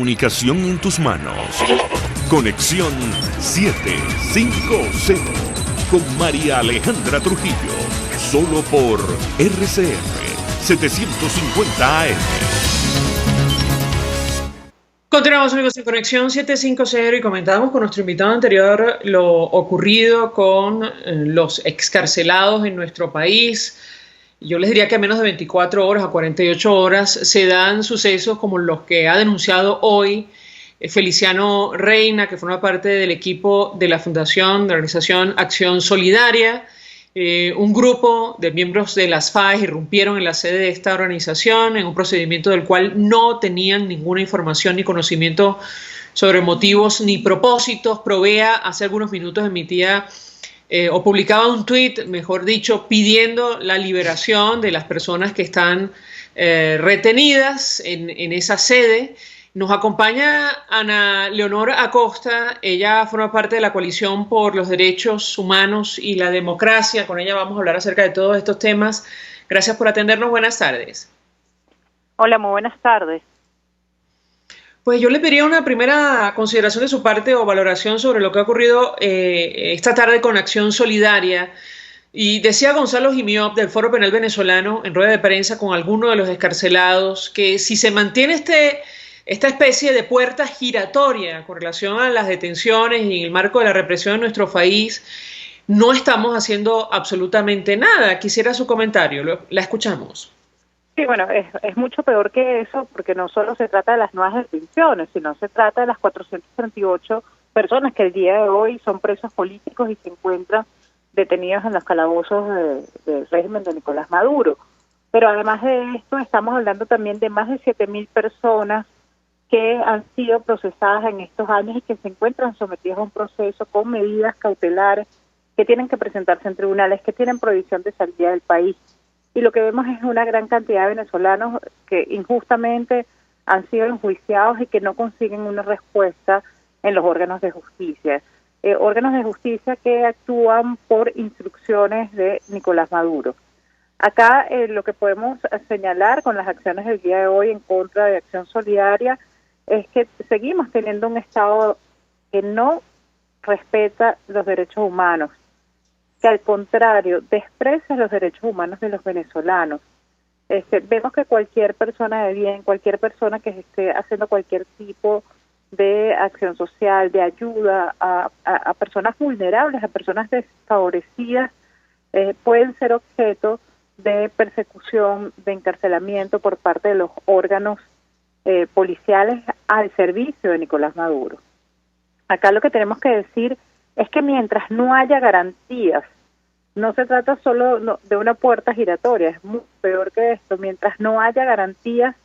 comunicación en tus manos. Conexión 750 con María Alejandra Trujillo. Solo por RCR 750 AM. Continuamos, amigos, en Conexión 750 y comentábamos con nuestro invitado anterior lo ocurrido con los excarcelados en nuestro país. Yo les diría que a menos de 24 horas, a 48 horas, se dan sucesos como los que ha denunciado hoy Feliciano Reina, que forma parte del equipo de la Fundación de Organización Acción Solidaria. Un grupo de miembros de las FARC irrumpieron en la sede de esta organización en un procedimiento del cual no tenían ninguna información ni conocimiento sobre motivos ni propósitos. Provea hace algunos minutos emitía o publicaba un tuit, mejor dicho, pidiendo la liberación de las personas que están retenidas en esa sede. Nos acompaña Ana Leonor Acosta. Ella forma parte de la Coalición por los Derechos Humanos y la Democracia. Con ella vamos a hablar acerca de todos estos temas. Gracias por atendernos. Buenas tardes. Hola, muy buenas tardes. Pues yo le pediría una primera consideración de su parte o valoración sobre lo que ha ocurrido esta tarde con Acción Solidaria. Y decía Gonzalo Jimiop del Foro Penal Venezolano en rueda de prensa con alguno de los excarcelados que si se mantiene esta especie de puerta giratoria con relación a las detenciones y en el marco de la represión en nuestro país, no estamos haciendo absolutamente nada. Quisiera su comentario, la escuchamos. Sí, bueno, es mucho peor que eso, porque no solo se trata de las nuevas detenciones, sino se trata de las 438 personas que el día de hoy son presos políticos y se encuentran detenidos en los calabozos del régimen de Nicolás Maduro. Pero además de esto, estamos hablando también de más de 7.000 personas que han sido procesadas en estos años y que se encuentran sometidas a un proceso con medidas cautelares, que tienen que presentarse en tribunales, que tienen prohibición de salida del país. Y lo que vemos es una gran cantidad de venezolanos que injustamente han sido enjuiciados y que no consiguen una respuesta en los órganos de justicia. Órganos de justicia que actúan por instrucciones de Nicolás Maduro. Acá lo que podemos señalar con las acciones del día de hoy en contra de Acción Solidaria es que seguimos teniendo un Estado que no respeta los derechos humanos, que al contrario desprecia los derechos humanos de los venezolanos. Vemos que cualquier persona de bien, cualquier persona que esté haciendo cualquier tipo de acción social, de ayuda a personas vulnerables, a personas desfavorecidas, pueden ser objeto de persecución, de encarcelamiento por parte de los órganos policiales al servicio de Nicolás Maduro. Acá lo que tenemos que decir es que mientras no haya garantías, no se trata solo de una puerta giratoria, es mucho peor que esto. Mientras no haya garantías,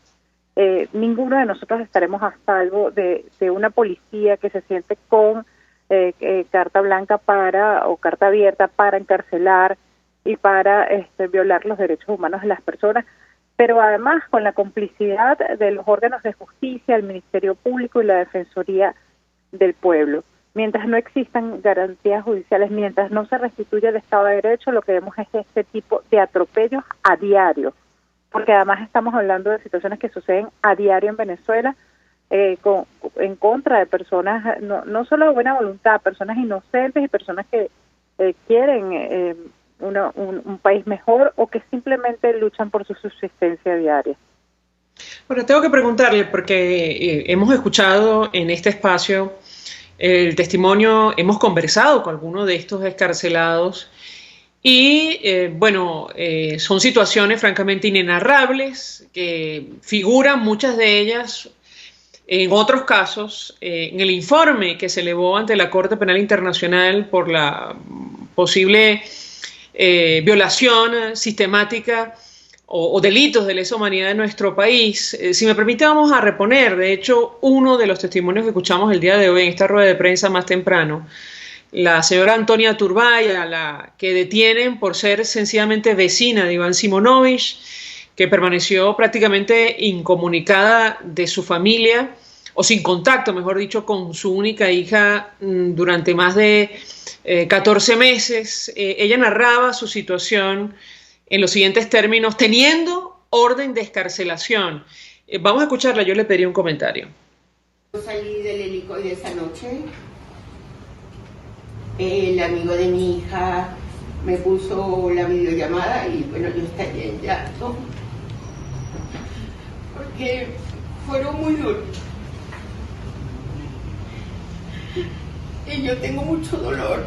ninguno de nosotros estaremos a salvo de una policía que se siente con carta blanca o carta abierta para encarcelar y para violar los derechos humanos de las personas, pero además con la complicidad de los órganos de justicia, el Ministerio Público y la Defensoría del Pueblo. Mientras no existan garantías judiciales, mientras no se restituya el Estado de Derecho, lo que vemos es este tipo de atropellos a diario, porque además estamos hablando de situaciones que suceden a diario en Venezuela en contra de personas, no solo de buena voluntad, personas inocentes y personas que quieren un país mejor o que simplemente luchan por su subsistencia diaria. Bueno, tengo que preguntarle, porque hemos escuchado en este espacio el testimonio, hemos conversado con algunos de estos excarcelados y, son situaciones francamente inenarrables que figuran muchas de ellas en otros casos, en el informe que se elevó ante la Corte Penal Internacional por la posible violación sistemática o delitos de lesa humanidad en nuestro país. Si me permite, vamos a reponer, de hecho, uno de los testimonios que escuchamos el día de hoy en esta rueda de prensa más temprano. La señora Antonia Turbay, a la que detienen por ser sencillamente vecina de Iván Simonovich, que permaneció prácticamente incomunicada de su familia, o sin contacto, mejor dicho, con su única hija durante más de 14 meses. Ella narraba su situación en los siguientes términos, teniendo orden de excarcelación. Vamos a escucharla, yo le pedí un comentario. Salí del helicoide esa noche. El amigo de mi hija me puso la videollamada y bueno, yo estaría en llanto porque fueron muy duros. Y yo tengo mucho dolor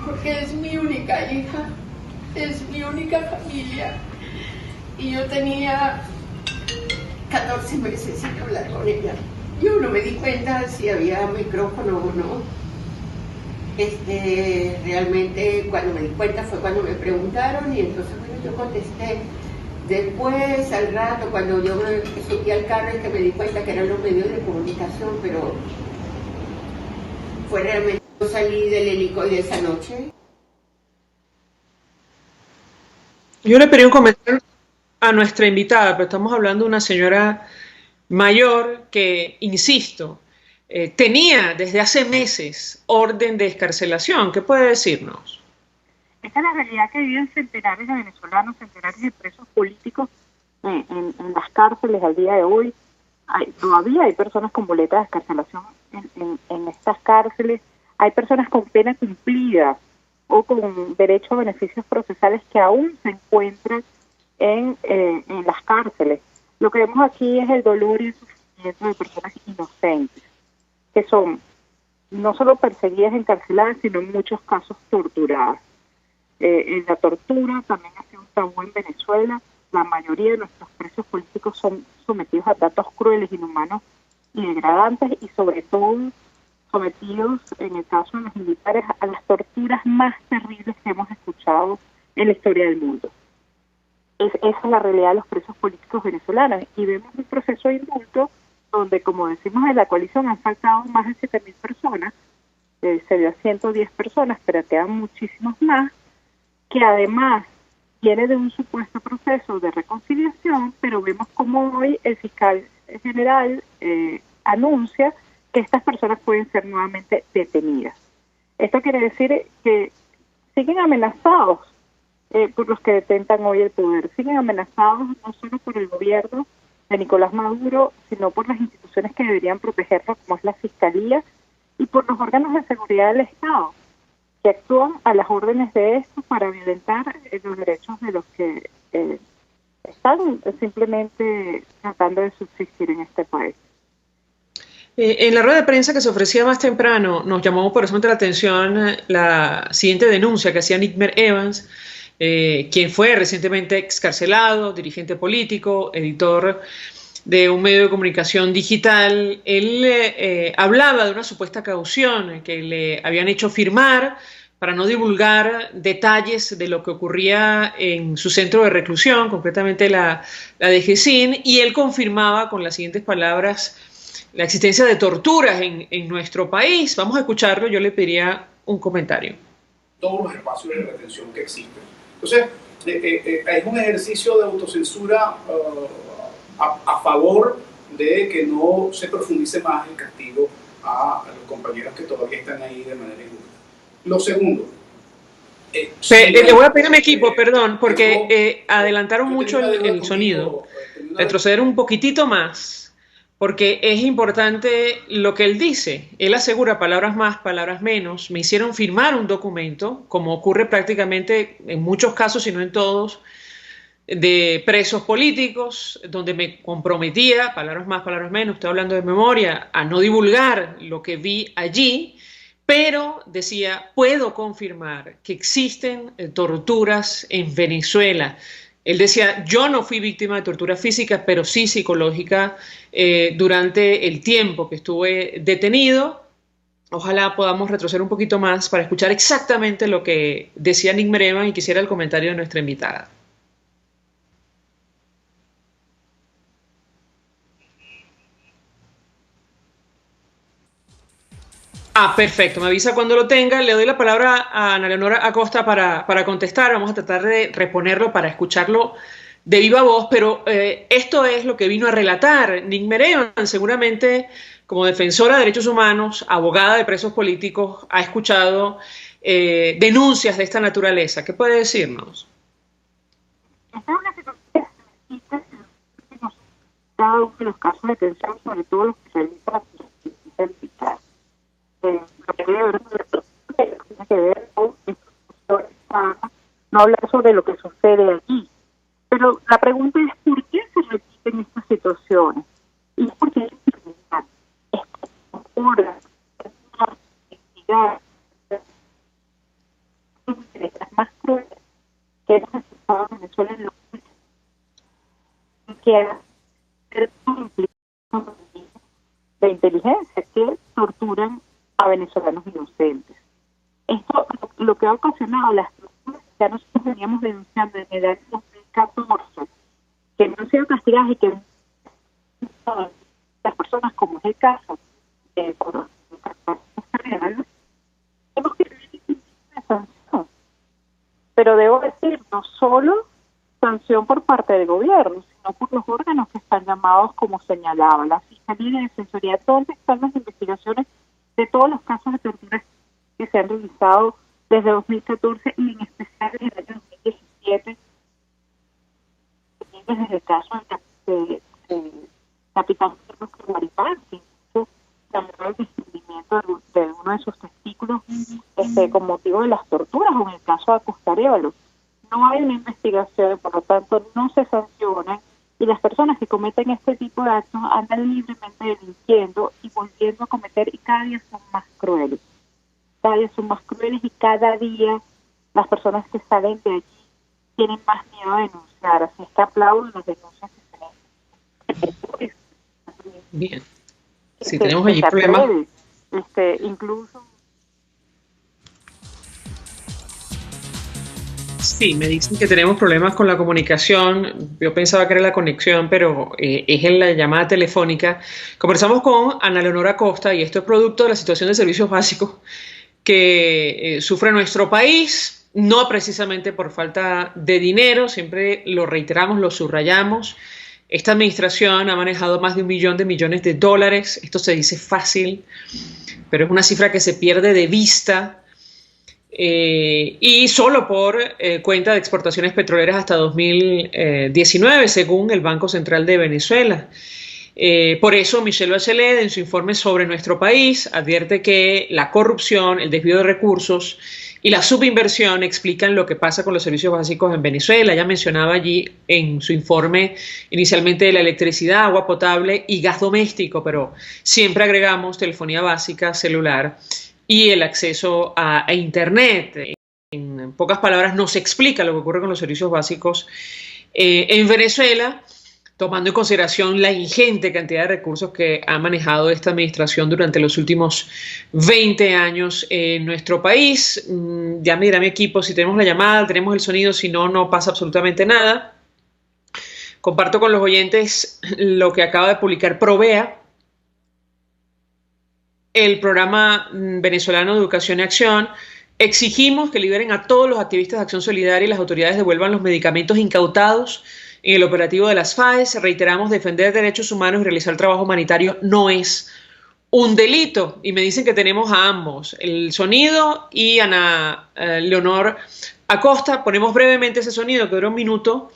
porque es mi única hija, es mi única familia y yo tenía 14 meses sin hablar con ella. Yo no me di cuenta si había micrófono o no. Realmente cuando me di cuenta fue cuando me preguntaron y entonces bueno, yo contesté. Después, al rato, cuando yo me subí al carro es que me di cuenta que eran los medios de comunicación, pero fue realmente... Yo salí del helicoide esa noche. Yo le pedí un comentario a nuestra invitada, pero estamos hablando de una señora mayor que, insisto, tenía desde hace meses orden de excarcelación. ¿Qué puede decirnos? Esta es la realidad que viven centenares de venezolanos, centenares de presos políticos en las cárceles al día de hoy. Todavía hay personas con boletas de excarcelación en estas cárceles. Hay personas con pena cumplida o con derecho a beneficios procesales que aún se encuentran en las cárceles. Lo que vemos aquí es el dolor y el sufrimiento de personas inocentes, que son no solo perseguidas, encarceladas, sino en muchos casos torturadas. La tortura también ha sido un tabú en Venezuela. La mayoría de nuestros presos políticos son sometidos a tratos crueles, inhumanos y degradantes, y sobre todo sometidos, en el caso de los militares, a las torturas más terribles que hemos escuchado en la historia del mundo. Esa es la realidad de los presos políticos venezolanos, y vemos un proceso de indulto donde, como decimos en la coalición, han faltado más de 7.000 personas, se dio a 110 personas, pero quedan muchísimos más, que además viene de un supuesto proceso de reconciliación, pero vemos como hoy el fiscal general anuncia que estas personas pueden ser nuevamente detenidas. Esto quiere decir que siguen amenazados por los que detentan hoy el poder, siguen amenazados no solo por el gobierno de Nicolás Maduro, sino por las instituciones que deberían protegerlos, como es la Fiscalía, y por los órganos de seguridad del Estado, que actúan a las órdenes de estos para violentar los derechos de los que están simplemente tratando de subsistir en este país. En la rueda de prensa que se ofrecía más temprano, nos llamó poderosamente la atención la siguiente denuncia que hacía Nickmer Evans, quien fue recientemente excarcelado, dirigente político, editor de un medio de comunicación digital. Él hablaba de una supuesta caución que le habían hecho firmar para no divulgar detalles de lo que ocurría en su centro de reclusión, concretamente la de Gesín, y él confirmaba con las siguientes palabras la existencia de torturas en nuestro país. Vamos a escucharlo, yo le pediría un comentario. Todos los espacios de retención que existen. Entonces, es un ejercicio de autocensura a favor de que no se profundice más el castigo a los compañeros que todavía están ahí de manera injusta. Lo segundo. Le voy a pedir a mi equipo, perdón, porque adelantaron mucho el sonido. Retroceder un poquitito más, porque es importante lo que él dice. Él asegura palabras más, palabras menos. Me hicieron firmar un documento, como ocurre prácticamente en muchos casos, si no en todos, de presos políticos, donde me comprometía, palabras más, palabras menos, estoy hablando de memoria, a no divulgar lo que vi allí, pero decía, puedo confirmar que existen torturas en Venezuela. Él decía, yo no fui víctima de tortura física, pero sí psicológica durante el tiempo que estuve detenido. Ojalá podamos retroceder un poquito más para escuchar exactamente lo que decía Nickmer Evans, y quisiera el comentario de nuestra invitada. Perfecto, me avisa cuando lo tenga. Le doy la palabra a Ana Leonora Acosta para contestar. Vamos a tratar de reponerlo para escucharlo de viva voz, pero esto es lo que vino a relatar Nickmer Evans. Seguramente, como defensora de derechos humanos, abogada de presos políticos, ha escuchado denuncias de esta naturaleza. ¿Qué puede decirnos? Esta es una situación cada uno de los casos de detención, sobre todo los que realizan la justicia militar. Lo que debe ver tiene que ver con no hablar sobre lo que sucede allí. Pero la pregunta es, ¿por qué se repiten estas situaciones? Y es porque hay impunidad. Es que horas, investigar, las más crueles que hemos escuchado en Venezuela en los que de inteligencia que torturan a venezolanos inocentes. Esto lo que ha ocasionado las torturas que ya nosotros veníamos denunciando en el año 2014, que no han sido castigadas y que las personas, como es el caso de tenemos que recibir una sanción. Pero debo decir, no solo sanción por parte del gobierno, sino por los órganos que están llamados, como señalaba, la Fiscalía y la Defensoría, donde están las investigaciones de todos los casos de tortura que se han realizado desde 2014 y en especial desde el año 2017, desde el caso de capitán Carlos Maripán, que incluso llamó el descubrimiento de uno de sus testículos con motivo de las torturas, o en el caso de Acosta Arévalo. No hay una investigación, por lo tanto no se sancionan, y las personas que cometen este tipo de actos andan libremente delinquiendo y volviendo a cometer, y cada día son más crueles. Cada día son más crueles y cada día las personas que salen de allí tienen más miedo a denunciar. Así es que aplauden las denuncias que se ven. Bien. Si tenemos allí problemas. Incluso. Sí, me dicen que tenemos problemas con la comunicación. Yo pensaba que era la conexión, pero es en la llamada telefónica. Conversamos con Ana Leonor Acosta y esto es producto de la situación de servicios básicos que sufre nuestro país, no precisamente por falta de dinero, siempre lo reiteramos, lo subrayamos. Esta administración ha manejado más de $1 millón de millones de dólares. Esto se dice fácil, pero es una cifra que se pierde de vista. Y solo por cuenta de exportaciones petroleras hasta 2019, según el Banco Central de Venezuela. Por eso Michelle Bachelet, en su informe sobre nuestro país, advierte que la corrupción, el desvío de recursos y la subinversión explican lo que pasa con los servicios básicos en Venezuela. Ella mencionaba allí en su informe inicialmente la electricidad, agua potable y gas doméstico, pero siempre agregamos telefonía básica, celular y el acceso a Internet. En pocas palabras, no se explica lo que ocurre con los servicios básicos en Venezuela, tomando en consideración la ingente cantidad de recursos que ha manejado esta administración durante los últimos 20 años en nuestro país. Ya me dirá mi equipo si tenemos la llamada, tenemos el sonido, si no, no pasa absolutamente nada. Comparto con los oyentes lo que acaba de publicar Provea, el programa venezolano de Educación y Acción. Exigimos que liberen a todos los activistas de Acción Solidaria y las autoridades devuelvan los medicamentos incautados en el operativo de las FAES. Reiteramos, defender derechos humanos y realizar trabajo humanitario no es un delito. Y me dicen que tenemos a ambos, el sonido y Ana Leonor Acosta. Ponemos brevemente ese sonido que dura 1 minuto,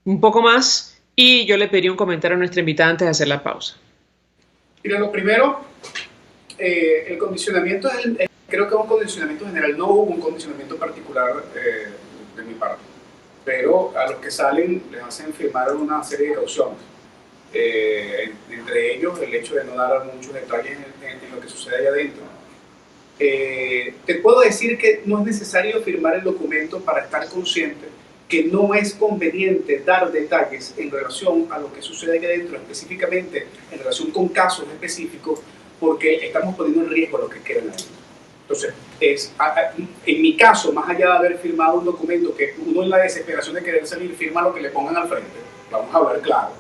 un poco más, y yo le pediría un comentario a nuestra invitada antes de hacer la pausa. Mira, lo primero, el condicionamiento creo que es un condicionamiento general, no hubo un condicionamiento particular de mi parte, pero a los que salen les hacen firmar una serie de cauciones, entre ellos el hecho de no dar muchos detalles en lo que sucede allá adentro. Te puedo decir que no es necesario firmar el documento para estar consciente que no es conveniente dar detalles en relación a lo que sucede allá adentro, específicamente en relación con casos específicos, porque estamos poniendo en riesgo a los que quedan ahí. Entonces, en mi caso, más allá de haber firmado un documento que uno en la desesperación de querer salir firma lo que le pongan al frente, vamos a ver claro,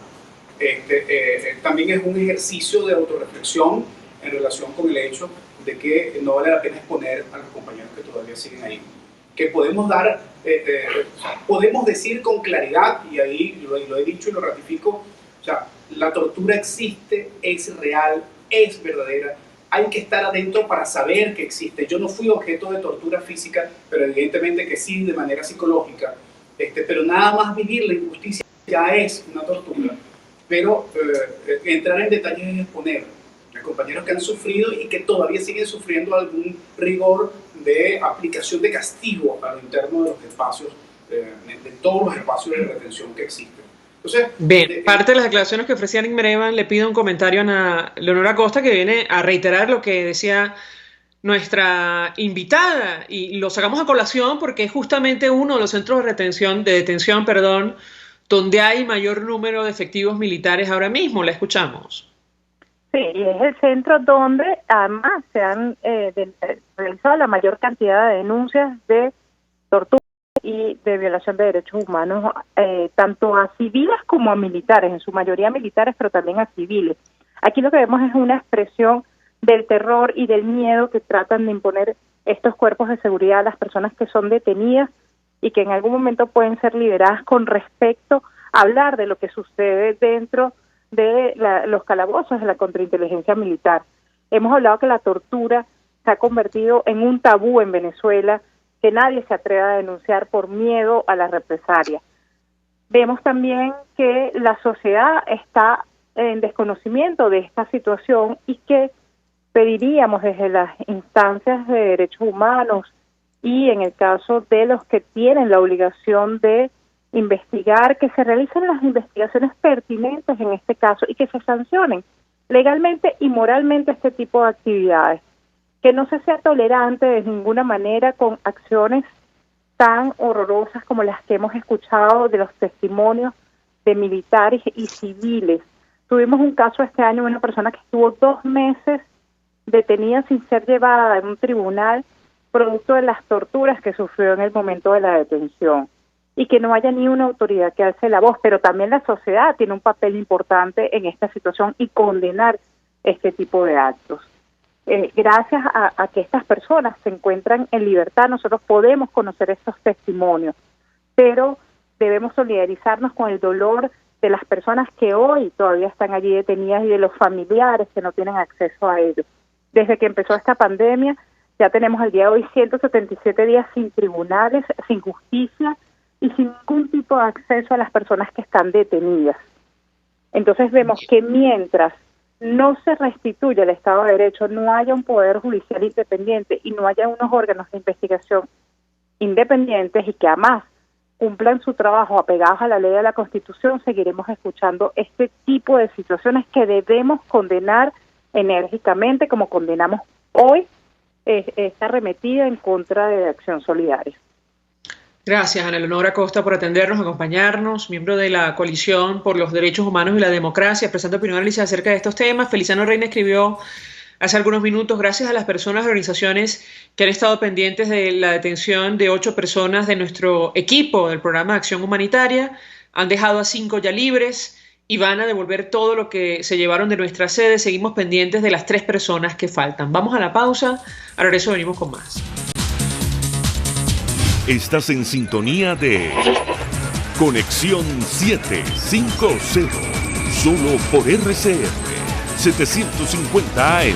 también es un ejercicio de autorreflexión en relación con el hecho de que no vale la pena exponer a los compañeros que todavía siguen ahí. Que podemos dar, podemos decir con claridad, y ahí lo he dicho y lo ratifico, o sea, la tortura existe, es real, es verdadera. Hay que estar adentro para saber que existe. Yo no fui objeto de tortura física, pero evidentemente que sí, de manera psicológica. Pero nada más vivir la injusticia ya es una tortura. pero entrar en detalles es exponer a compañeros que han sufrido y que todavía siguen sufriendo algún rigor de aplicación de castigo a lo interno de los espacios, de todos los espacios de retención que existen. Entonces, bien, parte de las declaraciones que ofrecía Nick Merevan, le pido un comentario a Ana Leonora Costa, que viene a reiterar lo que decía nuestra invitada, y lo sacamos a colación porque es justamente uno de los centros de detención, donde hay mayor número de efectivos militares ahora mismo. La escuchamos. Sí, y es el centro donde además se han realizado la mayor cantidad de denuncias de tortura y de violación de derechos humanos, tanto a civiles como a militares, en su mayoría militares, pero también a civiles. Aquí lo que vemos es una expresión del terror y del miedo que tratan de imponer estos cuerpos de seguridad a las personas que son detenidas y que en algún momento pueden ser liberadas, con respecto a hablar de lo que sucede dentro de los calabozos de la contrainteligencia militar. Hemos hablado que la tortura se ha convertido en un tabú en Venezuela, que nadie se atreve a denunciar por miedo a la represalia. Vemos también que la sociedad está en desconocimiento de esta situación y que pediríamos desde las instancias de derechos humanos y en el caso de los que tienen la obligación de investigar, que se realicen las investigaciones pertinentes en este caso y que se sancionen legalmente y moralmente este tipo de actividades. Que no se sea tolerante de ninguna manera con acciones tan horrorosas como las que hemos escuchado de los testimonios de militares y civiles. Tuvimos un caso este año de una persona que estuvo 2 meses detenida sin ser llevada en un tribunal producto de las torturas que sufrió en el momento de la detención, y que no haya ni una autoridad que alce la voz, pero también la sociedad tiene un papel importante en esta situación y condenar este tipo de actos. Gracias a que estas personas se encuentran en libertad, nosotros podemos conocer estos testimonios, pero debemos solidarizarnos con el dolor de las personas que hoy todavía están allí detenidas y de los familiares que no tienen acceso a ellos. Desde que empezó esta pandemia, ya tenemos al día de hoy 177 días sin tribunales, sin justicia y sin ningún tipo de acceso a las personas que están detenidas. Entonces vemos que mientras no se restituye el Estado de Derecho, no haya un poder judicial independiente y no haya unos órganos de investigación independientes y que además cumplan su trabajo apegados a la ley de la Constitución, seguiremos escuchando este tipo de situaciones que debemos condenar enérgicamente, como condenamos hoy esta arremetida en contra de Acción Solidaria. Gracias, Ana Leonora Costa, por atendernos, acompañarnos, miembro de la Coalición por los Derechos Humanos y la Democracia, expresando opiniones acerca de estos temas. Feliciano Reina escribió hace algunos minutos: gracias a las personas y organizaciones que han estado pendientes de la detención de 8 personas de nuestro equipo del programa de Acción Humanitaria, han dejado a 5 ya libres y van a devolver todo lo que se llevaron de nuestra sede. Seguimos pendientes de las 3 personas que faltan. Vamos a la pausa, al regreso venimos con más. Estás en sintonía de Conexión 750, solo por RCR 750 AM.